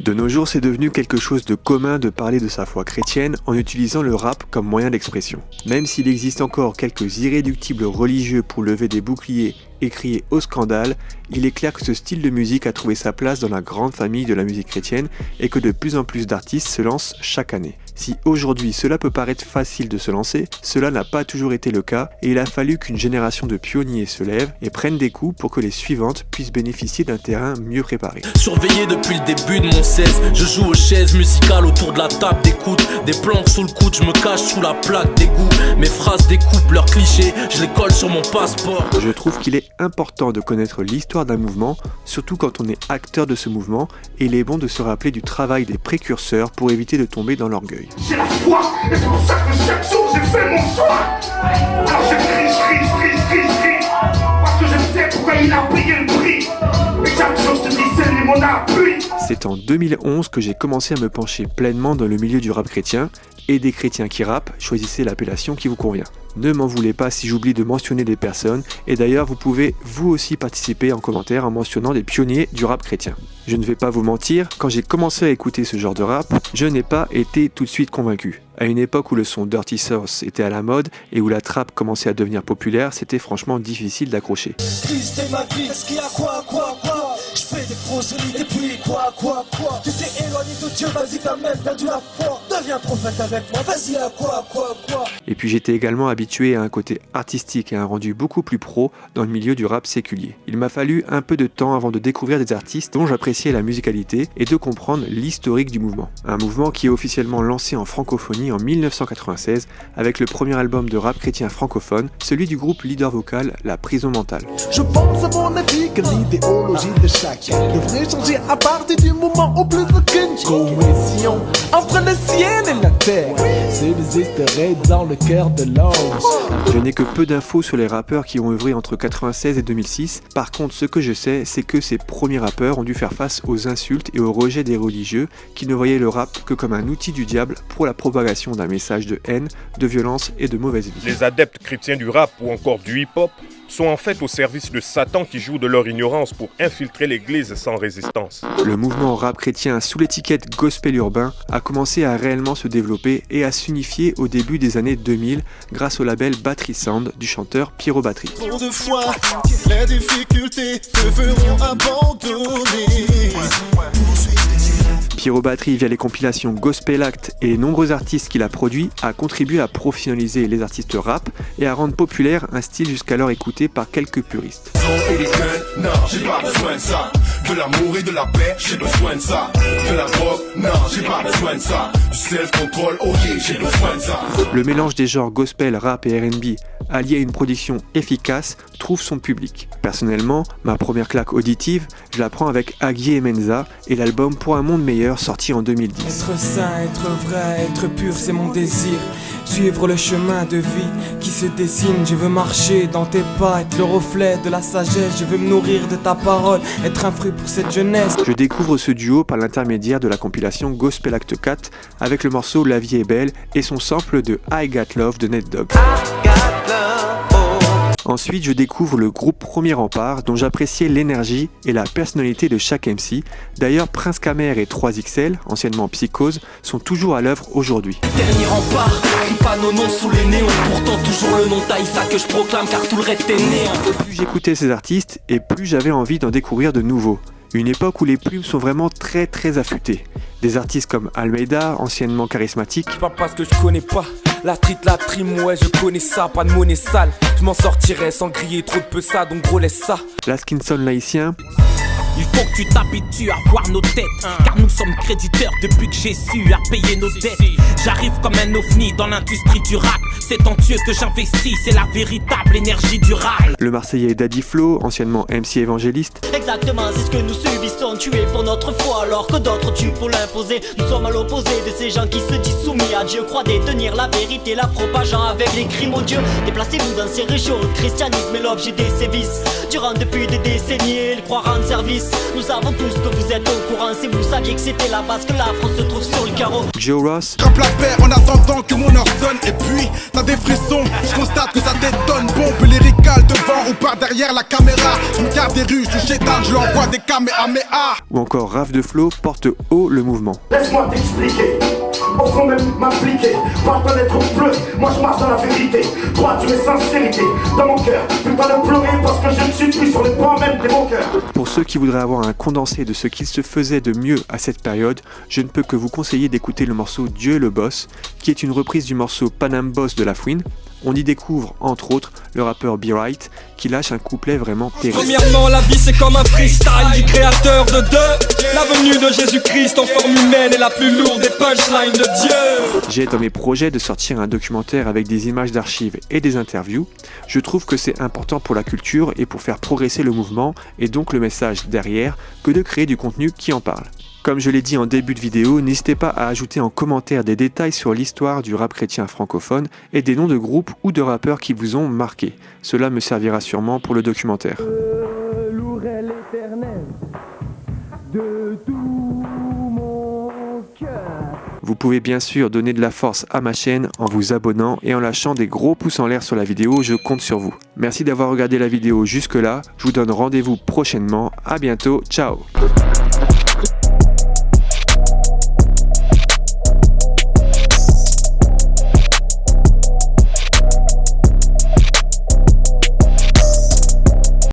De nos jours, c'est devenu quelque chose de commun de parler de sa foi chrétienne en utilisant le rap comme moyen d'expression. Même s'il existe encore quelques irréductibles religieux pour lever des boucliers et crier au scandale, il est clair que ce style de musique a trouvé sa place dans la grande famille de la musique chrétienne et que de plus en plus d'artistes se lancent chaque année. Si aujourd'hui cela peut paraître facile de se lancer, cela n'a pas toujours été le cas et il a fallu qu'une génération de pionniers se lève et prenne des coups pour que les suivantes puissent bénéficier d'un terrain mieux préparé. Surveillé depuis le début de mon 16, je joue aux chaises musicales autour de la table d'écoute. Des planques sous le coude, je me cache sous la plaque d'égout. Mes phrases découpent leurs clichés, je les colle sur mon passeport. Je trouve qu'il est important de connaître l'histoire d'un mouvement, surtout quand on est acteur de ce mouvement, et il est bon de se rappeler du travail des précurseurs pour éviter de tomber dans l'orgueil. J'ai la foi, et c'est pour ça que chaque jour j'ai fait mon choix. Alors je crie, parce que je sais pourquoi il a payé le prix. Et chaque jour je te dis, c'est mon appui. C'est en 2011 que j'ai commencé à me pencher pleinement dans le milieu du rap chrétien, et des chrétiens qui rappent, choisissez l'appellation qui vous convient. Ne m'en voulez pas si j'oublie de mentionner des personnes, et d'ailleurs vous pouvez vous aussi participer en commentaire en mentionnant des pionniers du rap chrétien. Je ne vais pas vous mentir, quand j'ai commencé à écouter ce genre de rap, je n'ai pas été tout de suite convaincu. À une époque où le son Dirty South était à la mode et où la trappe commençait à devenir populaire, c'était franchement difficile d'accrocher. Je fais des prosélytes et puis quoi Tu t'es éloigné de Dieu, vas-y t'as même perdu la foi. Deviens prophète avec moi, vas-y à quoi Et puis j'étais également habitué à un côté artistique et à un rendu beaucoup plus pro dans le milieu du rap séculier. Il m'a fallu un peu de temps avant de découvrir des artistes dont j'appréciais la musicalité et de comprendre l'historique du mouvement. Un mouvement qui est officiellement lancé en francophonie en 1996 avec le premier album de rap chrétien francophone, celui du groupe leader vocal La Prison Mentale. Je pense à mon avis que l'idéologie de chacun devrait changer à partir du moment où plus aucune cohésion entre le ciel et la terre subsisterait dans le cœur de l'homme. Je n'ai que peu d'infos sur les rappeurs qui ont œuvré entre 1996 et 2006. Par contre, ce que je sais, c'est que ces premiers rappeurs ont dû faire face aux insultes et au rejet des religieux qui ne voyaient le rap que comme un outil du diable pour la propagation d'un message de haine, de violence et de mauvaise vie. Les adeptes chrétiens du rap ou encore du hip-hop sont en fait au service de Satan qui joue de leur ignorance pour infiltrer l'église sans résistance. Le mouvement rap chrétien sous l'étiquette gospel urbain a commencé à réellement se développer et à s'unifier au début des années 2000 grâce au label Battery Sound du chanteur Pierrot Battery. Pour de fois, les difficultés te feront abandonner. Pierrot Battery, via les compilations Gospel Act et les nombreux artistes qu'il a produits, a contribué à professionnaliser les artistes rap et à rendre populaire un style jusqu'alors écouté par quelques puristes. Non, j'ai pas besoin de ça. De l'amour et de la paix, j'ai besoin de ça. De la drogue, non, j'ai pas besoin de ça. Du self-control, ok, j'ai besoin de ça. Le mélange des genres gospel, rap et R&B, allié à une production efficace, trouve son public. Personnellement, ma première claque auditive, je la prends avec Agui et Menza et l'album Pour un monde meilleur sorti en 2010. Être saint, être vrai, être pur, c'est mon désir. Suivre le chemin de vie qui se dessine. Je veux marcher dans tes pas, être le reflet de la sagesse. Je veux me nourrir de ta parole, être un fruit pour cette jeunesse. Je découvre ce duo par l'intermédiaire de la compilation Gospel Act 4 avec le morceau La vie est belle et son sample de I Got Love de Ned Dogg. Ensuite, je découvre le groupe Premier Rempart dont j'appréciais l'énergie et la personnalité de chaque MC. D'ailleurs, Prince Kamer et 3XL, anciennement Psychose, sont toujours à l'œuvre aujourd'hui. Dernier rempart, crie pas nos noms sous les néons. Pourtant toujours le nom d'Aïssa que je proclame car tout le reste est néant. Plus j'écoutais ces artistes et plus j'avais envie d'en découvrir de nouveaux. Une époque où les plumes sont vraiment très affûtées. Des artistes comme Almeida, anciennement charismatique. Pas parce que je connais pas la street, la trim, ouais je connais ça, pas de monnaie sale. Je m'en sortirais sans griller trop de peu ça, donc gros laisse ça. Laskinson laïcien. Il faut que tu t'habitues à voir nos têtes, car nous sommes créditeurs depuis que j'ai su à payer nos dettes. J'arrive comme un ovni dans l'industrie du rap. C'est en Dieu que j'investis, c'est la véritable énergie du rap. Le Marseillais Daddy Flow, anciennement MC évangéliste. Exactement, c'est ce que nous subissons, tués pour notre foi alors que d'autres tuent pour l'imposer. Nous sommes à l'opposé de ces gens qui se disent soumis à Dieu, croient détenir la vérité, la propageant avec les crimes aux dieux. Déplacez-vous dans ces régions, le christianisme est l'objet des sévices. Durant depuis des décennies, ils croient rendre service fils. Nous avons tous que vous êtes au courant. Si vous saviez que c'était la base, que la France se trouve sur le carreau. Joe Ross. Trappe la paix en attendant que mon heure sonne. Et puis, t'as des frissons, je constate que ça détonne. Bombe lyricale devant ou par derrière la caméra. Je me garde des rues, je chétane, je l'envoie des kamehameha. Ou encore Raph de Flow porte haut le mouvement. Laisse-moi t'expliquer, osons même m'impliquer. Pas toi d'être bleu, moi je marche dans la vérité. Toi tu es sincérité dans mon cœur. Putain de pleurer parce que je ne suis plus sur les points même de mon cœur. Pour ceux qui voudraient avoir un condensé de ce qu'il se faisait de mieux à cette période, je ne peux que vous conseiller d'écouter le morceau Dieu le Boss, qui est une reprise du morceau Panam Boss de La Fouine. On y découvre, entre autres, le rappeur Be Right, qui lâche un couplet vraiment terrible. Premièrement, la vie c'est comme un freestyle du créateur de deux. La venue de Jésus-Christ en forme humaine est la plus lourde des punchlines de Dieu. J'ai dans mes projets de sortir un documentaire avec des images d'archives et des interviews. Je trouve que c'est important pour la culture et pour faire progresser le mouvement, et donc le message derrière, que de créer du contenu qui en parle. Comme je l'ai dit en début de vidéo, n'hésitez pas à ajouter en commentaire des détails sur l'histoire du rap chrétien francophone et des noms de groupes ou de rappeurs qui vous ont marqué. Cela me servira sûrement pour le documentaire. Je louerai l'Éternel de tout mon cœur. Vous pouvez bien sûr donner de la force à ma chaîne en vous abonnant et en lâchant des gros pouces en l'air sur la vidéo, je compte sur vous. Merci d'avoir regardé la vidéo jusque là, je vous donne rendez-vous prochainement, à bientôt, ciao.